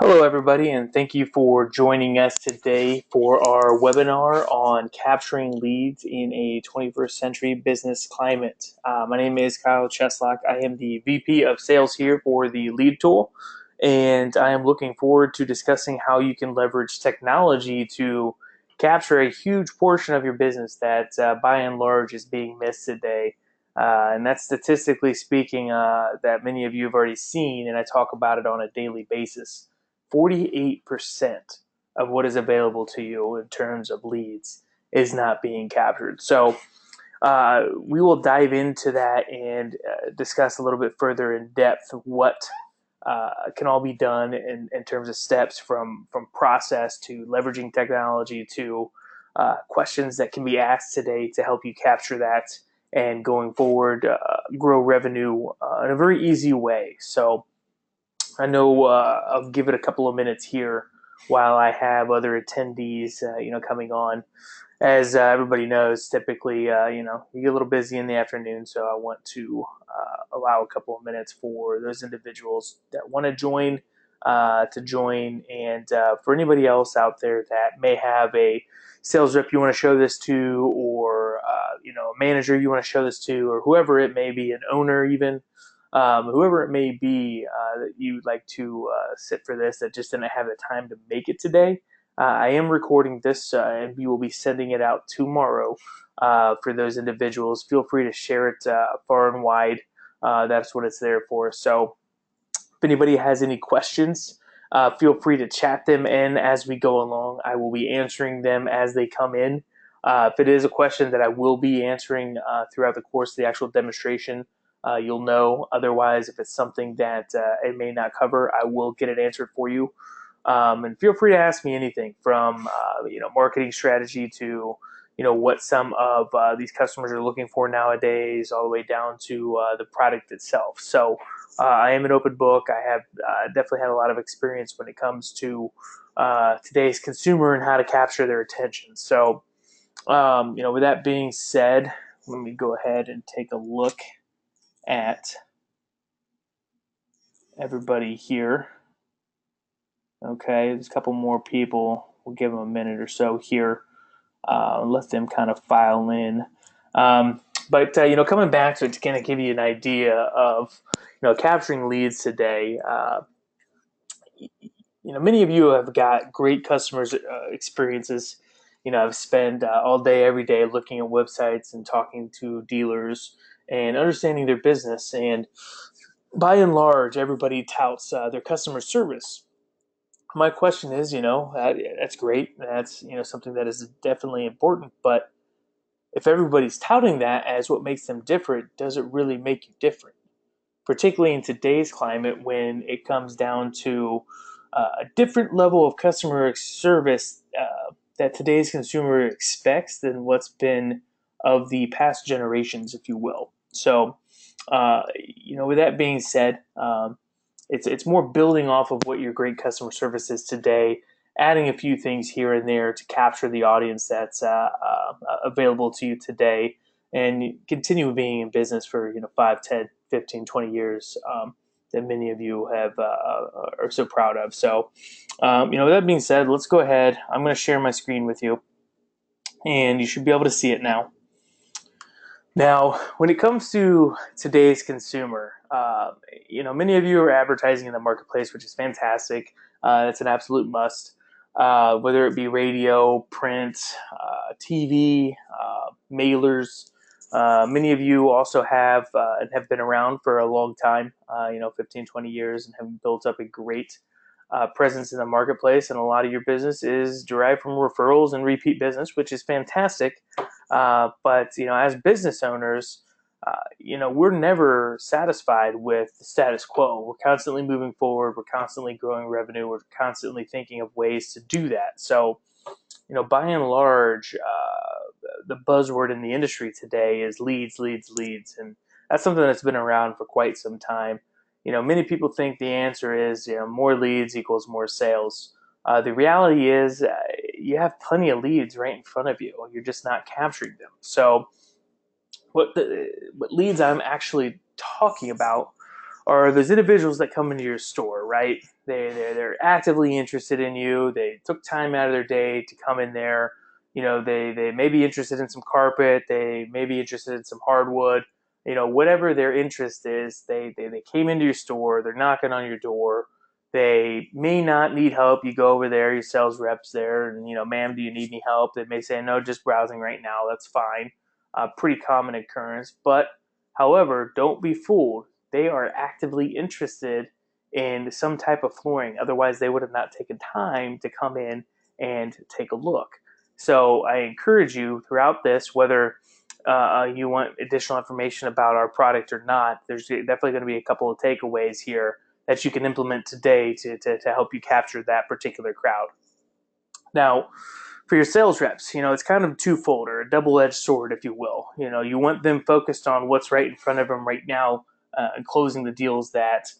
Hello, everybody, and thank you for joining us today for our webinar on capturing leads in a 21st century business climate. My name is Kyle Cheslock. I am the VP of Sales here for the Lead Tool, and I am looking forward to discussing how you can leverage technology to capture a huge portion of your business that, by and large, is being missed today. And that's statistically speaking that many of you have already seen, and I talk about it on a daily basis. 48% of what is available to you in terms of leads is not being captured. So we will dive into that and discuss a little bit further in depth what can all be done in terms of steps from process to leveraging technology to questions that can be asked today to help you capture that and going forward grow revenue in a very easy way. So I know I'll give it a couple of minutes here while I have other attendees, coming on. As everybody knows, typically, you get a little busy in the afternoon, so I want to allow a couple of minutes for those individuals that want to join, and for anybody else out there that may have a sales rep you want to show this to, or a manager you want to show this to, or whoever it may be, an owner even. Whoever it may be that you'd like to sit for this that just didn't have the time to make it today, I am recording this and we will be sending it out tomorrow for those individuals. Feel free to share it far and wide. That's what it's there for. So if anybody has any questions, feel free to chat them in as we go along. I will be answering them as they come in. If it is a question that I will be answering throughout the course of the actual demonstration, you'll know. Otherwise, if it's something that it may not cover, I will get it answered for you. And feel free to ask me anything from marketing strategy to what some of these customers are looking for nowadays, all the way down to the product itself. So I am an open book. I have definitely had a lot of experience when it comes to today's consumer and how to capture their attention. So with that being said, let me go ahead and take a look at everybody here. Okay, there's a couple more people. We'll give them a minute or so here. Let them kind of file in. But coming back to it to kind of give you an idea of capturing leads today. Many of you have got great customers experiences. I've spent all day, every day looking at websites and talking to dealers and understanding their business. And by and large, everybody touts their customer service. My question is, that's great. That's, something that is definitely important. But if everybody's touting that as what makes them different, does it really make you different? Particularly in today's climate when it comes down to a different level of customer service that today's consumer expects than what's been of the past generations, if you will. So, with that being said, it's more building off of what your great customer service is today, adding a few things here and there to capture the audience that's available to you today, and continue being in business for 5, 10, 15, 20 years that many of you have are so proud of. So, with that being said, let's go ahead. I'm going to share my screen with you, and you should be able to see it now. Now, when it comes to today's consumer, many of you are advertising in the marketplace, which is fantastic. It's an absolute must, whether it be radio, print, TV, mailers. Many of you also have and have been around for a long time, 15, 20 years, and have built up a great presence in the marketplace. And a lot of your business is derived from referrals and repeat business, which is fantastic. But as business owners, we're never satisfied with the status quo. We're constantly moving forward. We're constantly growing revenue. We're constantly thinking of ways to do that. So, by and large, the buzzword in the industry today is leads, leads, leads. And that's something that's been around for quite some time. Many people think the answer is, more leads equals more sales. The reality is you have plenty of leads right in front of you. You're just not capturing them. So what leads I'm actually talking about are those individuals that come into your store, right? They're actively interested in you. They took time out of their day to come in there. They may be interested in some carpet. They may be interested in some hardwood. Whatever their interest is, they came into your store. They're knocking on your door. They may not need help. You go over there, your sales reps there, and ma'am, do you need any help? They may say, no, just browsing right now. That's fine. Pretty common occurrence. But however, don't be fooled. They are actively interested in some type of flooring. Otherwise, they would have not taken time to come in and take a look. So I encourage you throughout this, whether you want additional information about our product or not, there's definitely going to be a couple of takeaways here that you can implement today to help you capture that particular crowd. Now, for your sales reps, it's kind of twofold or a double-edged sword, if you will. You want them focused on what's right in front of them right now and closing the deals that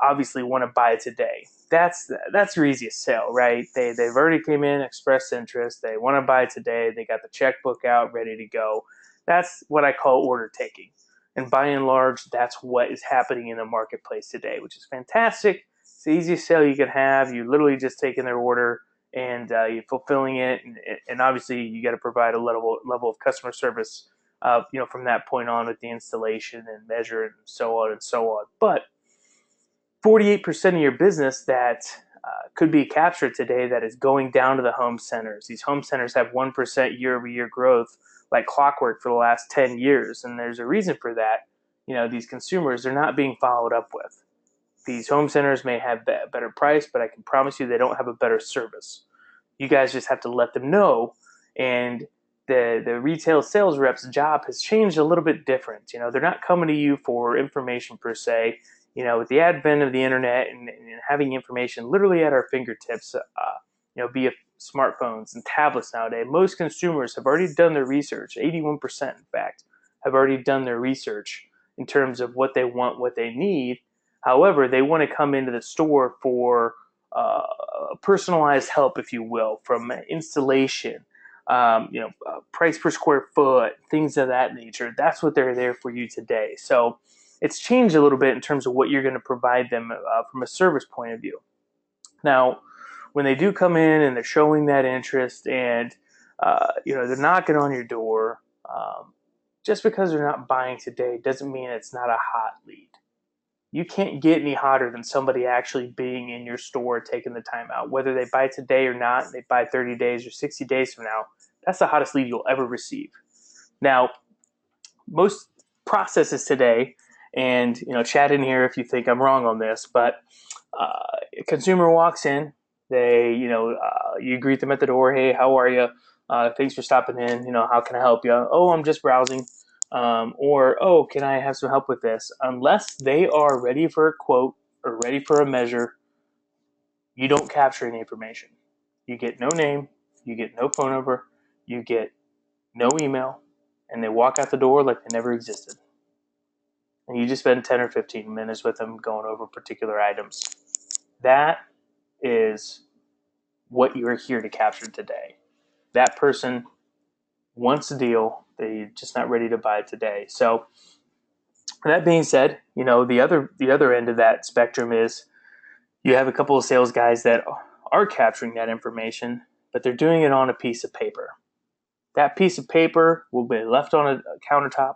obviously want to buy today. That's your easiest sale, right? They've already came in, expressed interest. They want to buy today. They got the checkbook out, ready to go. That's what I call order taking. And by and large, that's what is happening in the marketplace today, which is fantastic. It's the easiest sale you can have. You literally just taking their order and you're fulfilling it, and obviously you got to provide a level of customer service, from that point on with the installation and measure and so on and so on. But 48% of your business that could be captured today that is going down to the home centers. These home centers have 1% year-over-year growth like clockwork for the last 10 years, and there's a reason for that. These consumers are not being followed up with. These home centers may have a better price, but I can promise you they don't have a better service. You guys just have to let them know. And the retail sales rep's job has changed a little bit different. They're not coming to you for information per se. With the advent of the internet and having information literally at our fingertips, via smartphones and tablets nowadays, most consumers have already done their research. 81%, in fact, have already done their research in terms of what they want, what they need. However, they want to come into the store for personalized help, if you will, from installation, price per square foot, things of that nature. That's what they're there for you today. So it's changed a little bit in terms of what you're going to provide them from a service point of view. Now, when they do come in and they're showing that interest and they're knocking on your door, just because they're not buying today doesn't mean it's not a hot lead. You can't get any hotter than somebody actually being in your store, taking the time out. Whether they buy today or not, they buy 30 days or 60 days from now, that's the hottest lead you'll ever receive. Now, most processes today, and chat in here if you think I'm wrong on this, but a consumer walks in, you greet them at the door. Hey, how are you? Thanks for stopping in. How can I help you? Oh, I'm just browsing. Or, oh, can I have some help with this? Unless they are ready for a quote or ready for a measure, you don't capture any information. You get no name, you get no phone number, you get no email, and they walk out the door like they never existed. And you just spend 10 or 15 minutes with them going over particular items. That is what you're here to capture today. That person wants a deal, they're just not ready to buy it today. So that being said, the other end of that spectrum is you have a couple of sales guys that are capturing that information, but they're doing it on a piece of paper. That piece of paper will be left on a countertop,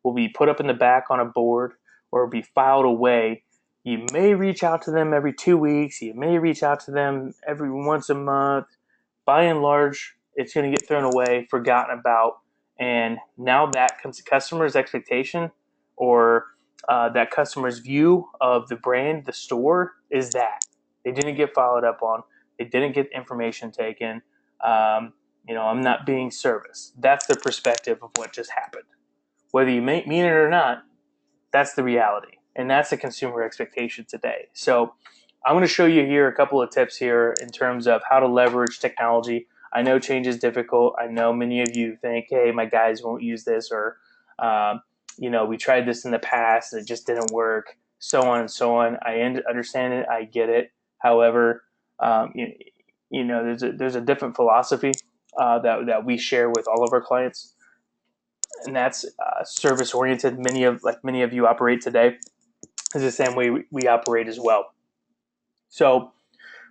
will be put up in the back on a board, or be filed away. You may reach out to them every 2 weeks. You may reach out to them every once a month. By and large, it's going to get thrown away, forgotten about, and now that comes to customer's expectation or that customer's view of the brand, the store, is that they didn't get followed up on, they didn't get information taken. I'm not being serviced. That's the perspective of what just happened. Whether you mean it or not, that's the reality, and that's the consumer expectation today. So I'm going to show you here a couple of tips here in terms of how to leverage technology. I know change is difficult. I know many of you think, hey, my guys won't use this, or we tried this in the past, it just didn't work, so on and so on. I understand it. I get it. However, there's a different philosophy that we share with all of our clients, and that's service oriented. Many of you operate today. is the same way we operate as well. So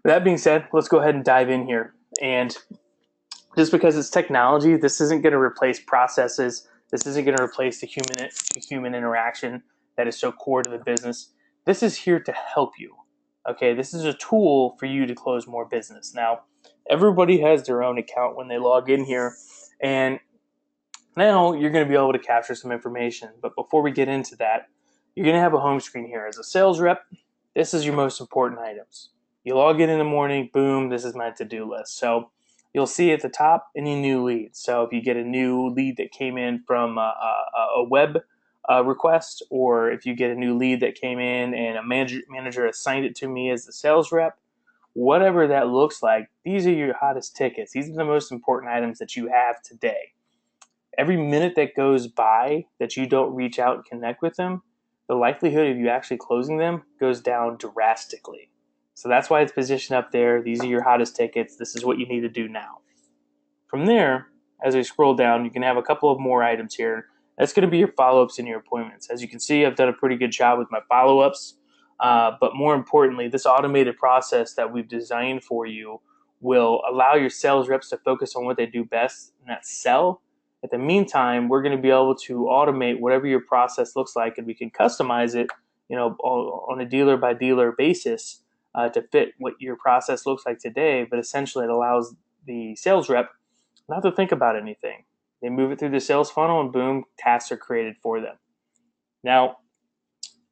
with that being said, let's go ahead and dive in here. And just because it's technology, this isn't going to replace processes. This isn't going to replace the human interaction that is so core to the business. This is here to help you. Okay, this is a tool for you to close more business. Now, everybody has their own account when they log in here, and now you're going to be able to capture some information. But before we get into that, you're going to have a home screen here. As a sales rep, this is your most important items. You log in the morning, boom, this is my to-do list. So you'll see at the top any new leads. So if you get a new lead that came in from a web request, or if you get a new lead that came in and a manager assigned it to me as the sales rep, whatever that looks like, these are your hottest tickets. These are the most important items that you have today. Every minute that goes by that you don't reach out and connect with them, the likelihood of you actually closing them goes down drastically. So that's why it's positioned up there. These are your hottest tickets. This is what you need to do now. From there, as we scroll down, you can have a couple of more items here. That's going to be your follow-ups and your appointments. As you can see, I've done a pretty good job with my follow-ups. But more importantly, this automated process that we've designed for you will allow your sales reps to focus on what they do best, and that's sell. At the meantime, we're going to be able to automate whatever your process looks like, and we can customize it, on a dealer by dealer basis to fit what your process looks like today. But essentially, it allows the sales rep not to think about anything. They move it through the sales funnel, and boom, tasks are created for them. Now,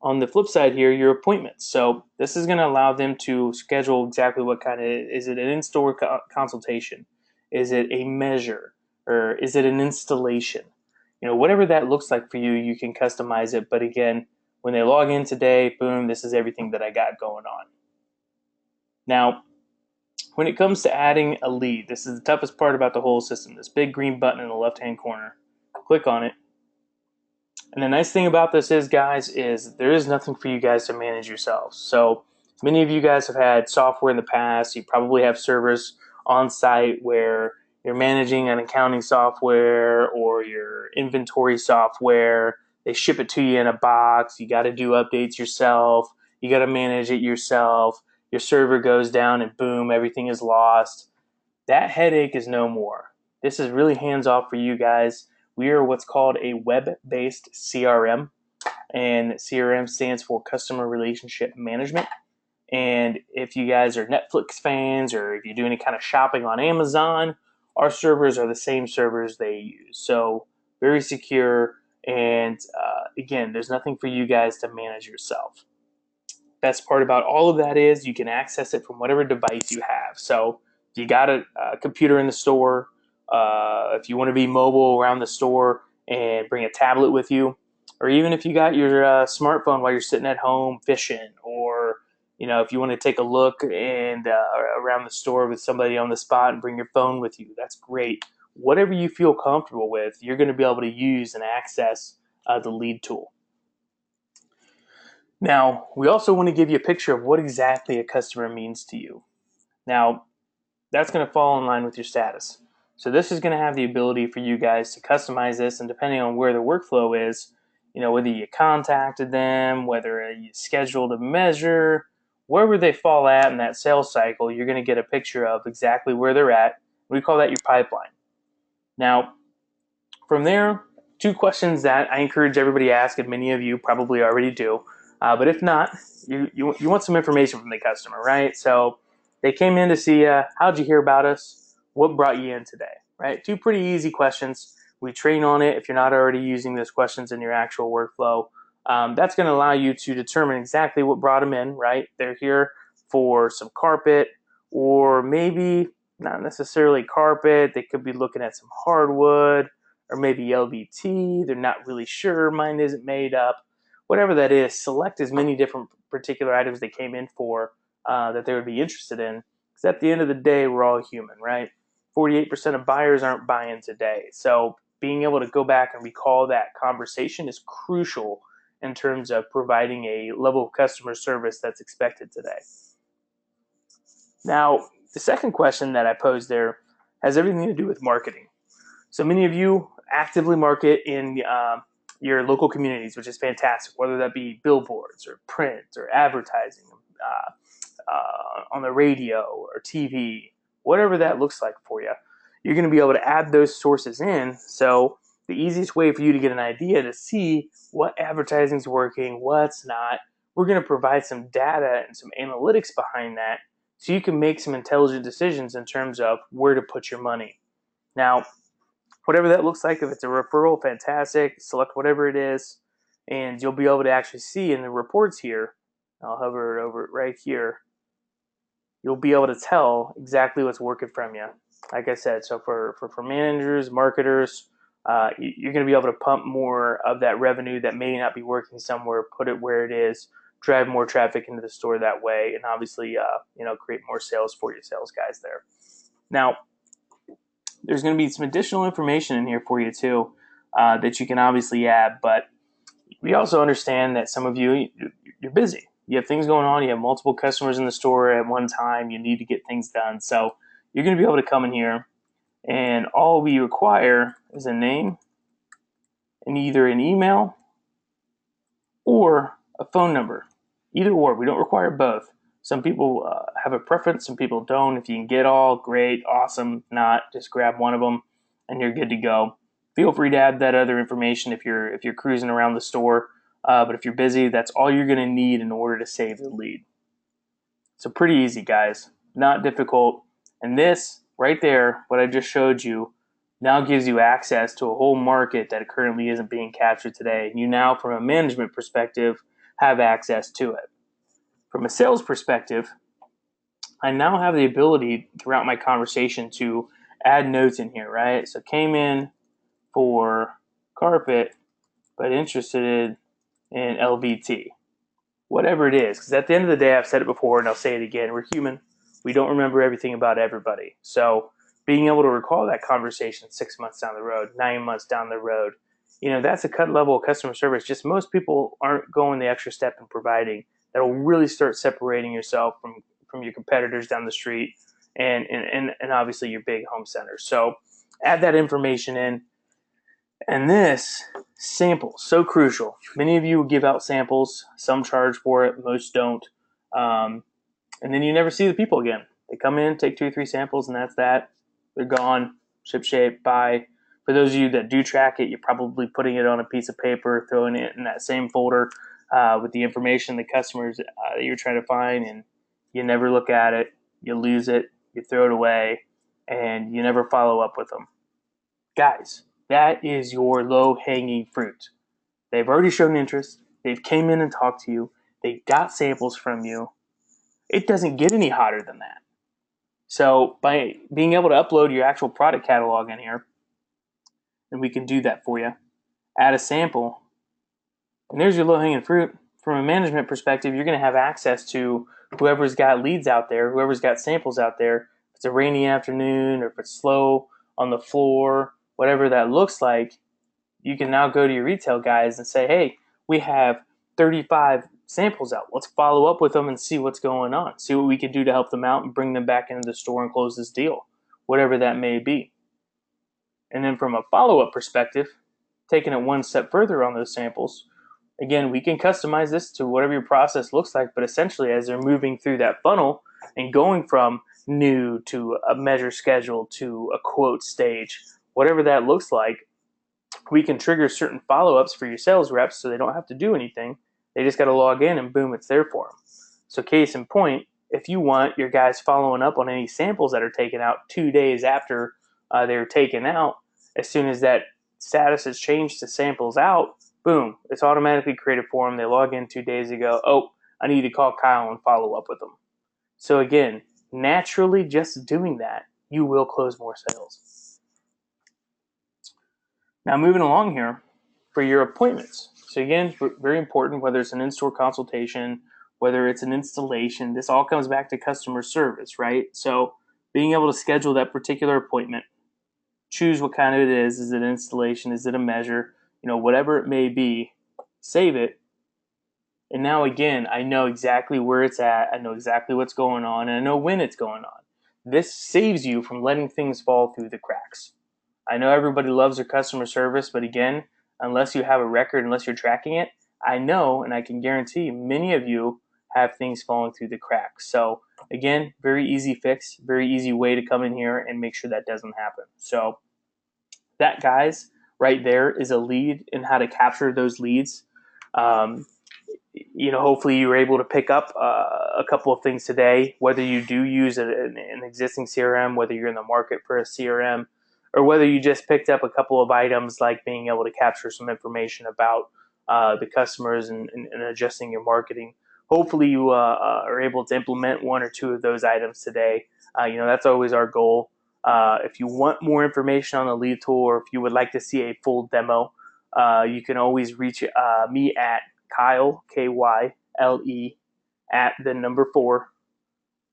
on the flip side here, your appointments. So this is going to allow them to schedule exactly what kind of, is it an in-store consultation? Is it a measure? Or is it an installation? Whatever that looks like for you, you can customize it. But again, when they log in today, boom, this is everything that I got going on. Now, when it comes to adding a lead, this is the toughest part about the whole system. This big green button in the left-hand corner. Click on it. And the nice thing about this is, guys, is there is nothing for you guys to manage yourselves. So many of you guys have had software in the past. You probably have servers on site where you're managing an accounting software or your inventory software. They ship it to you in a box. You got to do updates yourself. You got to manage it yourself. Your server goes down and boom, everything is lost. That headache is no more. This is really hands-off for you guys. We are what's called a web-based CRM, and CRM stands for Customer Relationship Management. And if you guys are Netflix fans, or if you do any kind of shopping on Amazon, our servers are the same servers they use. So very secure, and again, there's nothing for you guys to manage yourself. Best part about all of that is you can access it from whatever device you have. So if you got a computer in the store, if you want to be mobile around the store and bring a tablet with you, or even if you got your smartphone while you're sitting at home fishing, or if you want to take a look and around the store with somebody on the spot and bring your phone with you, that's great. Whatever you feel comfortable with, you're going to be able to use and access the lead tool. Now, we also want to give you a picture of what exactly a customer means to you. Now, that's going to fall in line with your status. So this is going to have the ability for you guys to customize this, and depending on where the workflow is, whether you contacted them, whether you scheduled a measure, wherever they fall at in that sales cycle, you're going to get a picture of exactly where they're at. We call that your pipeline. Now, from there, 2 questions that I encourage everybody to ask, and many of you probably already do. But if not, you want some information from the customer, right? So they came in to see you. How'd you hear about us? What brought you in today, right? 2 pretty easy questions. We train on it if you're not already using those questions in your actual workflow. That's going to allow you to determine exactly what brought them in, right? They're here for some carpet, or maybe not necessarily carpet. They could be looking at some hardwood, or maybe LVT. They're not really sure. Mind isn't made up. Whatever that is, select as many different particular items they came in for that they would be interested in. Because at the end of the day, we're all human, right? 48% of buyers aren't buying today. So being able to go back and recall that conversation is crucial in terms of providing a level of customer service that's expected today. Now, the second question that I posed there has everything to do with marketing. So many of you actively market in your local communities, which is fantastic, whether that be billboards or print or advertising on the radio or TV, whatever that looks like for you. You're going to be able to add those sources in. So the easiest way for you to get an idea to see what advertising is working, what's not, we're going to provide some data and some analytics behind that so you can make some intelligent decisions in terms of where to put your money. Now, whatever that looks like, if it's a referral, fantastic. Select whatever it is, and you'll be able to actually see in the reports here. I'll hover over it right here. You'll be able to tell exactly what's working from you. Like I said, so for managers, marketers, you're going to be able to pump more of that revenue that may not be working somewhere, put it where it is, drive more traffic into the store that way, and obviously, create more sales for your sales guys there. Now, there's going to be some additional information in here for you too that you can obviously add, but we also understand that some of you're busy. You have things going on. You have multiple customers in the store at one time. You need to get things done. So you're going to be able to come in here, and all we require is a name and either an email or a phone number. Either or. We don't require both. Some people have a preference. Some people don't. If you can get all, great, awesome. If not, just grab one of them, and you're good to go. Feel free to add that other information if you're cruising around the store. But if you're busy, that's all you're going to need in order to save the lead. So pretty easy, guys. Not difficult. And this right there, what I just showed you, now gives you access to a whole market that currently isn't being captured today. And you now, from a management perspective, have access to it. From a sales perspective, I now have the ability throughout my conversation to add notes in here, right? So came in for carpet, but interested in LVT. Whatever it is, because at the end of the day, I've said it before and I'll say it again, we're human. We don't remember everything about everybody. So being able to recall that conversation 6 months down the road, 9 months down the road, that's a cut level of customer service. Just most people aren't going the extra step in providing. That'll really start separating yourself from your competitors down the street and obviously your big home centers. So add that information in. And this sample, so crucial. Many of you will give out samples. Some charge for it, most don't. And then you never see the people again. They come in, take 2 or 3 samples, and that's that. They're gone, ship shape, bye. For those of you that do track it, you're probably putting it on a piece of paper, throwing it in that same folder with the information, the customers that you're trying to find, and you never look at it. You lose it, you throw it away, and you never follow up with them. Guys, that is your low-hanging fruit. They've already shown interest. They've came in and talked to you. They've got samples from you. It doesn't get any hotter than that. So by being able to upload your actual product catalog in here, and we can do that for you, add a sample, and there's your low-hanging fruit. From a management perspective, you're going to have access to whoever's got leads out there, whoever's got samples out there. If it's a rainy afternoon or if it's slow on the floor, whatever that looks like, you can now go to your retail guys and say, hey, we have 35 samples out. Let's follow up with them and see what's going on. See what we can do to help them out and bring them back into the store and close this deal, whatever that may be. And then from a follow-up perspective, taking it one step further on those samples, again, we can customize this to whatever your process looks like, but essentially as they're moving through that funnel and going from new to a measure schedule to a quote stage, whatever that looks like, we can trigger certain follow-ups for your sales reps so they don't have to do anything. They just got to log in and boom, it's there for them. So case in point, if you want your guys following up on any samples that are taken out 2 days after they're taken out, as soon as that status is changed to samples out, boom, it's automatically created for them. They log in 2 days ago. Oh, I need to call Kyle and follow up with them. So again, naturally just doing that, you will close more sales. Now moving along here for your appointments. So again, very important, whether it's an in-store consultation, whether it's an installation, this all comes back to customer service, right? So being able to schedule that particular appointment, choose what kind of it is. Is it an installation? Is it a measure? Whatever it may be, save it. And now again, I know exactly where it's at. I know exactly what's going on, and I know when it's going on. This saves you from letting things fall through the cracks. I know everybody loves their customer service, but again, unless you have a record, unless you're tracking it, I know and I can guarantee many of you have things falling through the cracks. So again, very easy fix, very easy way to come in here and make sure that doesn't happen. So that, guys, right there is a lead in how to capture those leads. Um, hopefully you were able to pick up a couple of things today, whether you do use an existing CRM, whether you're in the market for a CRM, or whether you just picked up a couple of items like being able to capture some information about the customers and adjusting your marketing. Hopefully you are able to implement one or two of those items today. That's always our goal. If you want more information on the lead tool, or if you would like to see a full demo, you can always reach me at Kyle, Kyle, at the number 4,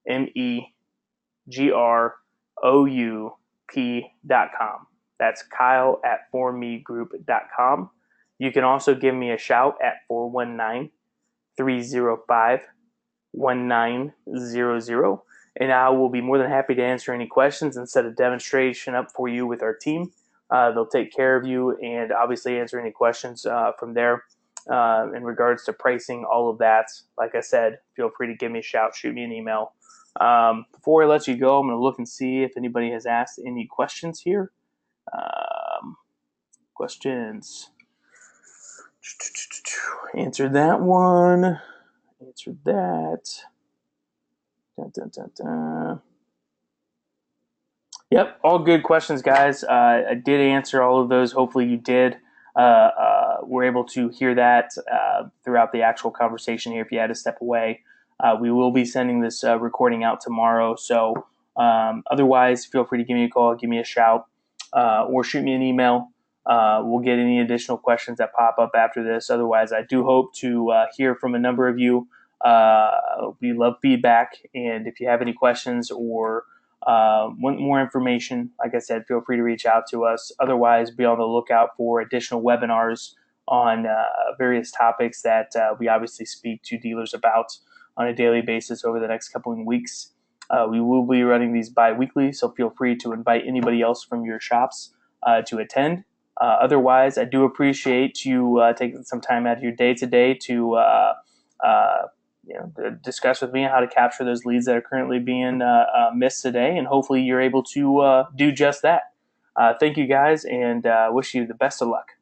MEGROUP.com. That's Kyle at formegroup.com. You can also give me a shout at 419-305-1900, and I will be more than happy to answer any questions and set a demonstration up for you with our team. They'll take care of you and obviously answer any questions from there. In regards to pricing, all of that, like I said, feel free to give me a shout, shoot me an email. Before I let you go, I'm going to look and see if anybody has asked any questions here. Questions. Answered that one. Answered that. Dun, dun, dun, dun. Yep, all good questions, guys. I did answer all of those. Hopefully you did. We're able to hear that throughout the actual conversation here if you had to step away. We will be sending this recording out tomorrow. So otherwise, feel free to give me a call, give me a shout, or shoot me an email. We'll get any additional questions that pop up after this. Otherwise, I do hope to hear from a number of you. We love feedback, and if you have any questions or want more information, like I said, feel free to reach out to us. Otherwise, be on the lookout for additional webinars on various topics that we obviously speak to dealers about on a daily basis over the next couple of weeks. We will be running these bi-weekly, so feel free to invite anybody else from your shops to attend. Otherwise, I do appreciate you taking some time out of your day today to discuss with me how to capture those leads that are currently being missed today, and hopefully you're able to do just that. Thank you, guys, and wish you the best of luck.